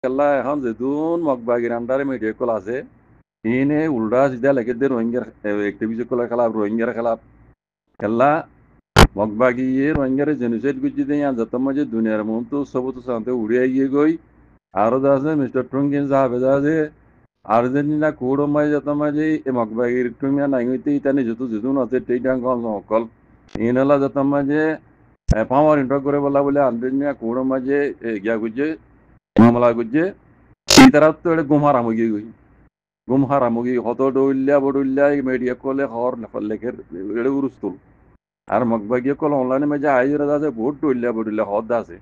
কেলা এখন যেদুন মগবাগির আন্ডারে মিডিয়া কল আছে ইনে উল্টা সিধা লেগে দে রোহিঙ্গার একটিভিজে কলার খেলা রোহিঙ্গার খেলা কেলা মগবাগি রোহিঙ্গারে জেনোসাইড গুজি দিয়ে যত মাঝে দুনিয়ার মন তো সব তো সাথে উড়িয়ে গিয়ে গই আরো আছে মিস্টার ট্রঙ্কিন সাহেব আছে আর্জেন্টিনা কোড়ো মাঝে যত মাঝে এ মগবাগির টুমিয়া নাই হইতে ইতানি যত যেদুন আছে টেইটাং কল সকল ইনলা যত মাঝে পাওয়ার ইন্টার করে বলে আর্জেন্টিনা কোড়ো মাঝে গিয়া গুজে মামলা গুজে এই তারা তো এটা গুম হারাম হয়ে গই গুম হারাম হয়ে হত বডুল্লা মিডিয়া কলে খবর লেখের এটা উরুস্তুল আর মগবাগিয়ে কল অনলাইনে মাঝে আইজরা আছে বহুত বডুল্লা হদ আছে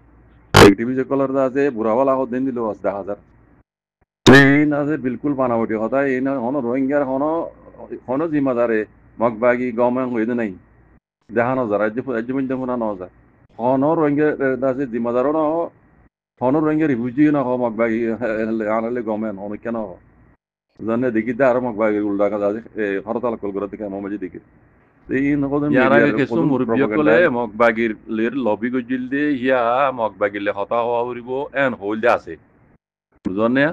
টিভি যে কলার আছে বুড়াওয়ালা হদ দিন দিল 10,000 ট্রেন আছে বিলকুল বানাবটি কথা এই না হন রোহিঙ্গার হন জিম্মাদারে মগবাগি গভর্নমেন্ট হইতে নাই দেখানো যায় রাজ্য মধ্যে শোনানো যায় হন রোহিঙ্গা আছে জিম্মাদারও না হন রোহিঙ্গা রিফিউজি না হোক মগবাগি আনলে গভর্নমেন্ট হন কেন জানে দেখিতে আর মগবাগি উল্টা কাজ আছে হরতাল কল করে দেখে মাঝে দেখি ইয়ার আগে কিছু মুরব্বীসকলে মগবাগির লবি গজিল দিয়ে ইয়া মগবাগিলে হতা হওয়া উরিব এন হল দে আছে বুঝনে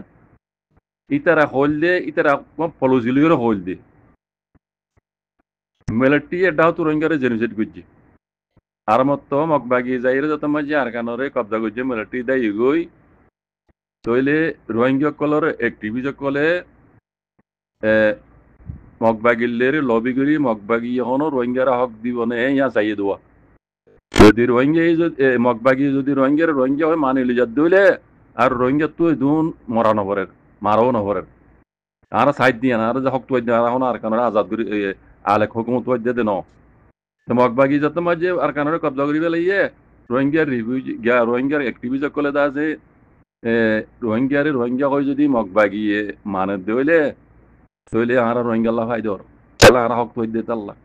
ইতারা হল দে ইতারা পলজিলিও হল দে মেলাটি এটাও তুরঙ্গারে জেনুসেট গুজি আর মত মগবাগি যাইরে যত মাঝে আর কানরে কবজা গুজি মেলাটি দাই গই তইলে রোহিঙ্গা কলর একটিভিজ কলে মগবাগিলের লবি করি মগবাগি এখনো রোহিঙ্গারা হক দিবনে ইয়া চাইয়ে দেওয়া যদি রোহিঙ্গা মগবাগি যদি রোহিঙ্গা হয় মানে লিজাত দইলে আর রোহিঙ্গা তো দুন মরা নভরের মারাও নভরের আর সাইড দিয়ে না আর যে হক তো আর এখন আর কারণে আজাদ করি আলেক হুকুমত দে ন মগবাগি যত মাঝে আর কারণে কবজা করি বেলাইয়ে রোহিঙ্গার রিভিউজি রোহিঙ্গার একটিভিজ কলে দা যে রোহিঙ্গা হয় যদি মগবাগিয়ে মানে দইলে তইলে আর রোহিঙ্গা ফাই দর তাহলে আর হক তো দিতে আল্লাহ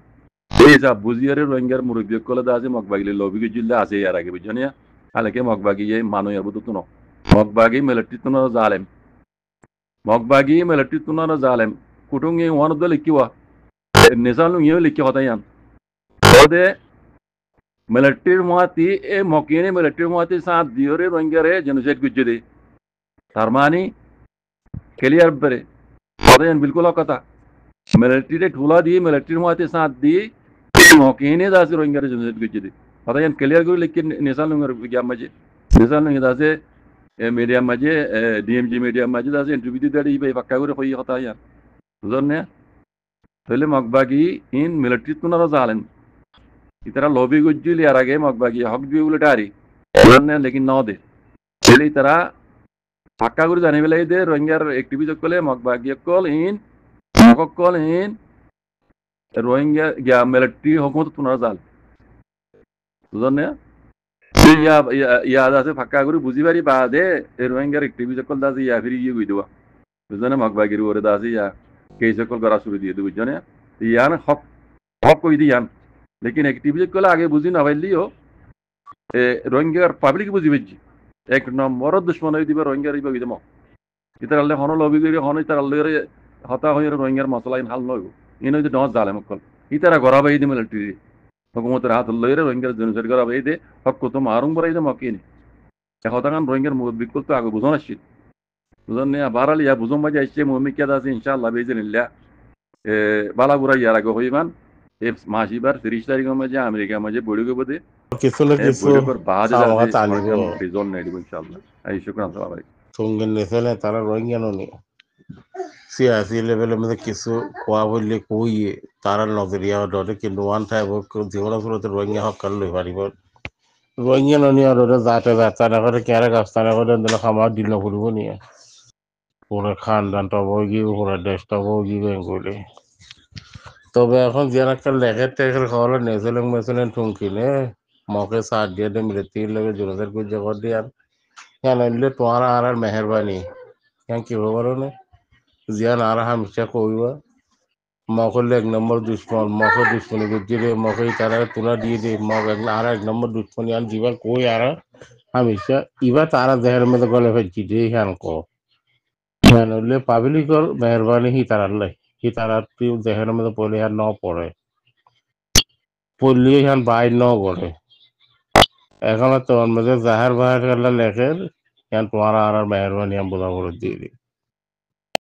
এই যা বুঝিয়ারে রোহিঙ্গার মুরব্বী কলে দা আছে মগবাগিলে লবি জিল্লা আছে ইয়ার আগে বুঝনিয়া আলেকে মগবাগি মানু আর বুঝতো ন মগবাগি মিলিটারি তো জালেম মগবাগি মিলিটারি তো জালেম কুটুঙ্গি ওয়ান দলে কিওয়া নেজালু ইয়ে লিখি হতায়ান ওদে মিলিটারির মহাতি এ মকিনে মিলিটারির মহাতি সাথ দিওরে রোহিঙ্গারে জেনোসাইড গুজে দে তার মানে ক্লিয়ার বেরে হতায়ান বিলকুল কথা মিলিটারিতে ঠুলা দিয়ে মিলিটারির মহাতি সাথ দিয়ে মকিনে দাসে রোহিঙ্গারে জেনোসাইড গুজে দে হতায়ান ক্লিয়ার করে লিখি নেজালুঙ্গার গিয়া মাঝে নেজালুঙ্গি দাসে মিডিয়াম মাঝে ডিএমজি মিডিয়াম মাঝে দাসে ইন্টারভিউ দিতে ইবে পাক্কা করে হই হতায়ান বুঝলেন না তাহলে মগবাগি ইন মিলিটারি তো না জালেন ইতারা লবি গুজিল ইয়ার আগে মগবাগি হক দিয়ে বলে ডারি লেকিন ন দে তাহলে তারা পাক্কা করে জানি বেলাই দে রোহিঙ্গার একটিভিজ কলে মগবাগি কল ইন কল ইন রোহিঙ্গা গিয়া মিলিটারি হকুমত তো না জাল বুঝলেন না ইয়া আছে ফাঁকা করে বুঝি পারি বা দে রোহিঙ্গার একটিভিজ কল দাসে ইয়া ফিরি ইয়ে গই দেওয়া বুঝলেন মগবাগির ওরে দাসে ইয়া কেই সকল করা শুরু দিয়ে দেবো বুঝলেন ইয়ান হক হক কই দিয়ান लेकिन एक्टिविटी को आगे बुझी ना पाइलियो रोहिंग्यार पाब्लिक बुझी बेजी एक नम्बर दुश्मन হই দিবে রোহিঙ্গার ইবা বিদম ইতারালে হন লবি করে হন ইতারালে হতা হই রোহিঙ্গার মসলাইন হাল নয় ইনো যদি নজ জালে মকল ইতারা গরা বাই দি মিলিটারি হুকুমতের হাত লইরে রোহিঙ্গার জেনোসাইড গরা বাই দে হক কত মারুম বরাই দে মকিনি হতা কান রোহিঙ্গার বিকল তো আগে বুঝন আসছে বুঝন নে বারাল ইয়া বুঝম বাজে আসছে মুমিকা দাস ইনশাআল্লাহ বেজনিল্লাহ বালা বুরা ইয়ার আগে হইমান মাসিবার 30 তারিখের মাঝে আমেরিকা মাঝে বড়ি গবদে বড়ি বাদ রিজল নেই দিব ইনশাআল্লাহ এই শুকরান সালাম আলাইকুম সঙ্গে নেসেলে তারা রোহিঙ্গা ননি সিয়াসি লেভেলের মধ্যে কিছু কোয়া বললে কইয়ে তারা নজরিয়া ডরে কিন্তু ওয়ান টাইপ জীবন শুরুতে রোহিঙ্গা হক করলে পারিব রোহিঙ্গা ননি আর যাতে যাত্রা করে কেয়ারে গাছতারা করে খামার দিল ফুলব নিয়ে পুরো খানদান টবগি পুরো দেশ টবগি বেঙ্গলি তবে এখন যে একটা লেখের টেকের খবর নেসেলেন মেসেলেন টুঙ্কিনে মকে সাথ দিয়ে দে মৃত্যুর লগে জোরদার করে জগৎ দিয়ান হ্যাঁ নইলে তোমার আর মেহরবানি হ্যাঁ কি খবর না জিয়ান আর হামেশা কইবা মকল এক নম্বর দুশ্মন মকে দুশ্মনী বুদ্ধি রে মকে তারা তোলা দিয়ে দে মক আর এক নম্বর দুশ্মনী আর জীবার কই আর হামেশা ইবা তারা দেহের মধ্যে গলে ফেলছি যে হ্যাঁ কো হ্যাঁ নইলে পাবলিকর মেহরবানি হি তারার লাই হি তারা দেহের মধ্যে পড়লে আর ন পড়ে পড়লে হ্যাঁ বাইর ন করে এখন তোর মধ্যে জাহার বাহার করলে লেখের ইয়ান তোমার আর মেহরবানি আমি বোঝা বলে দিয়ে দিই